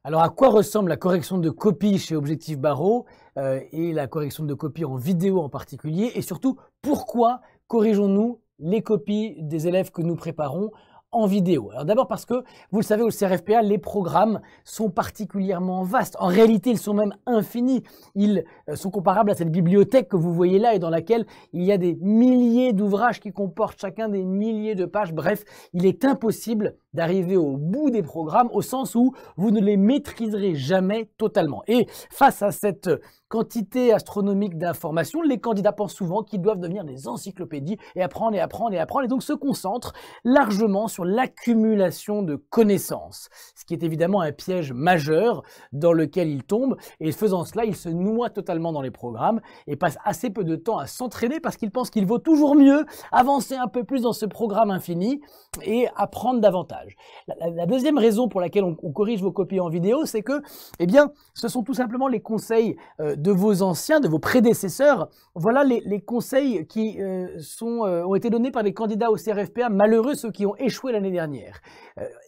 Alors, à quoi ressemble la correction de copie chez Objectif Barreau et la correction de copie en vidéo en particulier? Et surtout, pourquoi corrigeons-nous les copies des élèves que nous préparons en vidéo? Alors d'abord parce que, vous le savez, au CRFPA, les programmes sont particulièrement vastes. En réalité, ils sont même infinis. Ils sont comparables à cette bibliothèque que vous voyez là et dans laquelle il y a des milliers d'ouvrages qui comportent chacun des milliers de pages. Bref, il est impossible d'arriver au bout des programmes au sens où vous ne les maîtriserez jamais totalement. Et face à cette quantité astronomique d'informations, les candidats pensent souvent qu'ils doivent devenir des encyclopédies et apprendre et apprendre et apprendre, et donc se concentrent largement sur l'accumulation de connaissances, ce qui est évidemment un piège majeur dans lequel ils tombent, et faisant cela, ils se noient totalement dans les programmes et passent assez peu de temps à s'entraîner parce qu'ils pensent qu'il vaut toujours mieux avancer un peu plus dans ce programme infini et apprendre davantage. La deuxième raison pour laquelle on corrige vos copies en vidéo, c'est que, eh bien, ce sont tout simplement les conseils de vos anciens, de vos prédécesseurs. Voilà les conseils qui ont été donnés par les candidats au CRFPA malheureux, ceux qui ont échoué l'année dernière.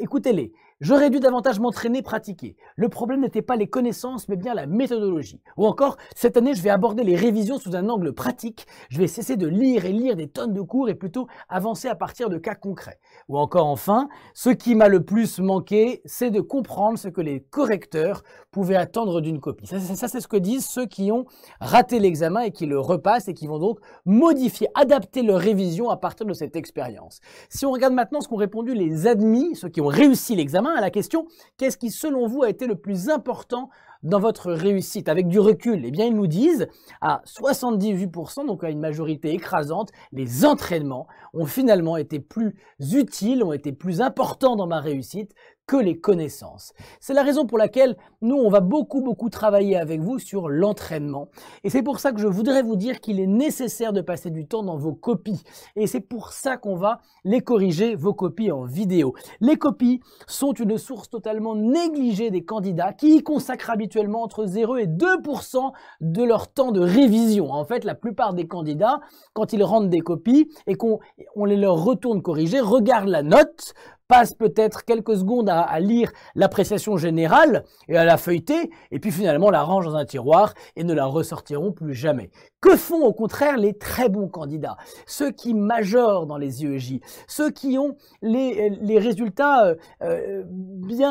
Écoutez-les. J'aurais dû davantage m'entraîner, pratiquer. Le problème n'était pas les connaissances, mais bien la méthodologie. Ou encore, cette année, je vais aborder les révisions sous un angle pratique. Je vais cesser de lire et lire des tonnes de cours et plutôt avancer à partir de cas concrets. Ou encore, enfin, ce qui m'a le plus manqué, c'est de comprendre ce que les correcteurs pouvaient attendre d'une copie. Ça c'est ce que disent ceux qui ont raté l'examen et qui le repassent et qui vont donc modifier, adapter leur révision à partir de cette expérience. Si on regarde maintenant ce qu'ont répondu les admis, ceux qui ont réussi l'examen, à la question « Qu'est-ce qui, selon vous, a été le plus important dans votre réussite ?» Avec du recul, eh bien, ils nous disent à 78%, donc à une majorité écrasante, les entraînements ont finalement été plus utiles, ont été plus importants dans ma réussite que les connaissances. C'est la raison pour laquelle nous, on va beaucoup travailler avec vous sur l'entraînement. Et c'est pour ça que je voudrais vous dire qu'il est nécessaire de passer du temps dans vos copies. Et c'est pour ça qu'on va les corriger, vos copies en vidéo. Les copies sont une source totalement négligée des candidats qui y consacrent habituellement entre 0 et 2% de leur temps de révision. En fait, la plupart des candidats, quand ils rendent des copies et qu'on les leur retourne corriger, regardent la note, passe peut-être quelques secondes à lire l'appréciation générale et à la feuilleter, et puis finalement la rangent dans un tiroir et ne la ressortiront plus jamais. Que font au contraire les très bons candidats? Ceux qui majorent dans les IEJ, ceux qui ont les résultats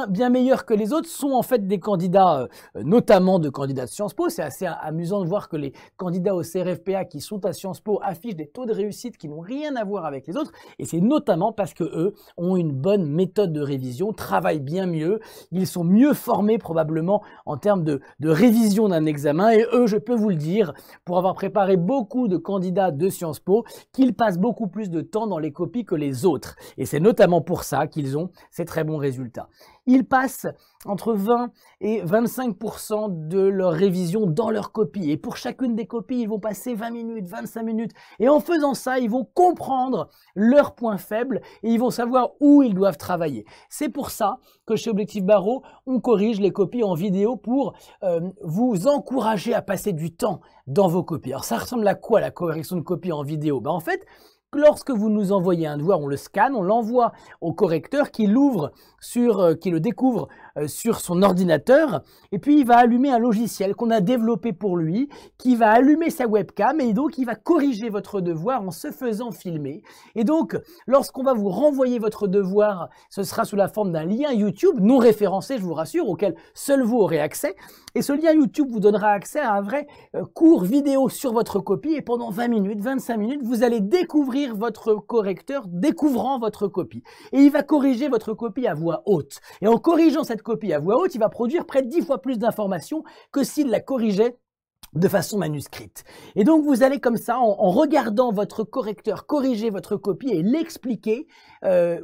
bien meilleurs que les autres sont en fait des candidats, notamment de candidats de Sciences Po. C'est assez amusant de voir que les candidats au CRFPA qui sont à Sciences Po affichent des taux de réussite qui n'ont rien à voir avec les autres, et c'est notamment parce que eux ont une bonne méthode de révision, travaillent bien mieux, ils sont mieux formés probablement en termes de révision d'un examen, et eux, je peux vous le dire, pour avoir préparé beaucoup de candidats de Sciences Po, qu'ils passent beaucoup plus de temps dans les copies que les autres. Et c'est notamment pour ça qu'ils ont ces très bons résultats. Ils passent entre 20 et 25% de leur révision dans leurs copies. Et pour chacune des copies, ils vont passer 20 minutes, 25 minutes. Et en faisant ça, ils vont comprendre leurs points faibles et ils vont savoir où ils doivent travailler. C'est pour ça que chez Objectif Barreau, on corrige les copies en vidéo pour vous encourager à passer du temps dans vos copies. Alors ça ressemble à quoi la correction de copies en vidéo? En fait, lorsque vous nous envoyez un devoir, on le scanne, on l'envoie au correcteur qui le découvre sur son ordinateur, et puis il va allumer un logiciel qu'on a développé pour lui, qui va allumer sa webcam, et donc il va corriger votre devoir en se faisant filmer. Et donc, lorsqu'on va vous renvoyer votre devoir, ce sera sous la forme d'un lien YouTube, non référencé, je vous rassure, auquel seul vous aurez accès, et ce lien YouTube vous donnera accès à un vrai cours vidéo sur votre copie, et pendant 20 minutes, 25 minutes, vous allez découvrir votre correcteur découvrant votre copie. Et il va corriger votre copie à voix haute. Et en corrigeant cette copie à voix haute, il va produire près de 10 fois plus d'informations que s'il la corrigeait de façon manuscrite. Et donc vous allez comme ça, en regardant votre correcteur corriger votre copie et l'expliquer,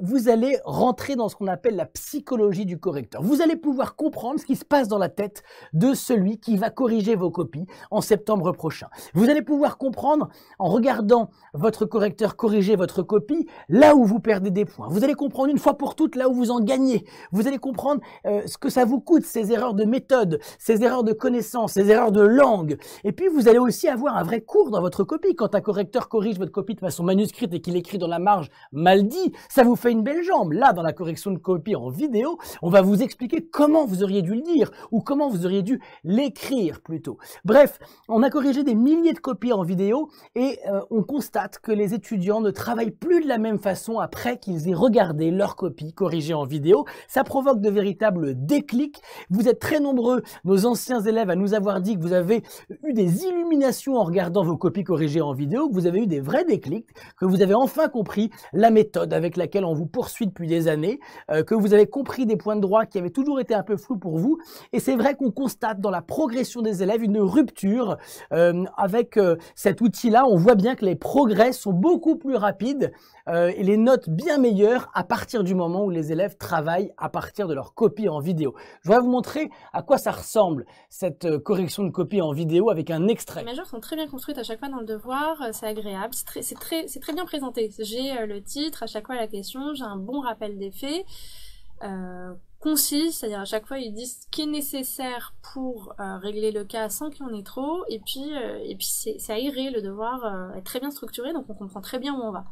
vous allez rentrer dans ce qu'on appelle la psychologie du correcteur. Vous allez pouvoir comprendre ce qui se passe dans la tête de celui qui va corriger vos copies en septembre prochain. Vous allez pouvoir comprendre, en regardant votre correcteur corriger votre copie, là où vous perdez des points. Vous allez comprendre une fois pour toutes là où vous en gagnez. Vous allez comprendre ce que ça vous coûte, ces erreurs de méthode, ces erreurs de connaissance, ces erreurs de langue, Et puis, vous allez aussi avoir un vrai cours dans votre copie. Quand un correcteur corrige votre copie de façon manuscrite et qu'il écrit dans la marge mal dit, ça vous fait une belle jambe. Là, dans la correction de copie en vidéo, on va vous expliquer comment vous auriez dû le dire ou comment vous auriez dû l'écrire plutôt. Bref, on a corrigé des milliers de copies en vidéo et on constate que les étudiants ne travaillent plus de la même façon après qu'ils aient regardé leur copie corrigée en vidéo. Ça provoque de véritables déclics. Vous êtes très nombreux, nos anciens élèves, à nous avoir dit que vous avez eu des illuminations en regardant vos copies corrigées en vidéo, que vous avez eu des vrais déclics, que vous avez enfin compris la méthode avec laquelle on vous poursuit depuis des années, que vous avez compris des points de droit qui avaient toujours été un peu flous pour vous. Et c'est vrai qu'on constate dans la progression des élèves une rupture avec cet outil-là. On voit bien que les progrès sont beaucoup plus rapides et les notes bien meilleures à partir du moment où les élèves travaillent à partir de leur copie en vidéo. Je vais vous montrer à quoi ça ressemble cette correction de copie en vidéo avec un extrait. Les majeurs sont très bien construites à chaque fois dans le devoir, c'est agréable, c'est très bien présenté. J'ai le titre, à chaque fois la question, j'ai un bon rappel des faits, concis, c'est-à-dire à chaque fois ils disent ce qui est nécessaire pour régler le cas sans qu'il y en ait trop, et puis c'est aéré, le devoir est très bien structuré, donc on comprend très bien où on va.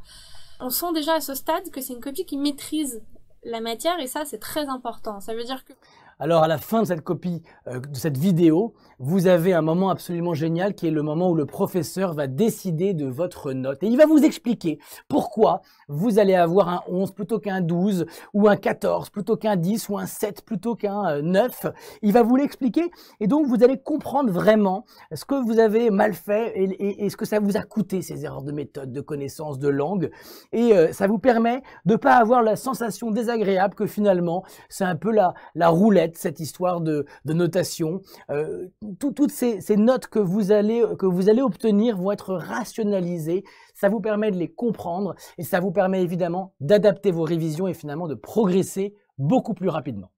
On sent déjà à ce stade que c'est une copie qui maîtrise la matière, et ça c'est très important. Ça veut dire que... Alors à la fin de cette copie, de cette vidéo, vous avez un moment absolument génial qui est le moment où le professeur va décider de votre note. Et il va vous expliquer pourquoi vous allez avoir un 11 plutôt qu'un 12, ou un 14 plutôt qu'un 10, ou un 7 plutôt qu'un 9. Il va vous l'expliquer et donc vous allez comprendre vraiment ce que vous avez mal fait et ce que ça vous a coûté, ces erreurs de méthode, de connaissance, de langue. Et ça vous permet de ne pas avoir la sensation désagréable que finalement c'est un peu la roulette, cette histoire de notation. Toutes ces notes que vous allez obtenir vont être rationalisées. Ça vous permet de les comprendre et ça vous permet évidemment d'adapter vos révisions et finalement de progresser beaucoup plus rapidement.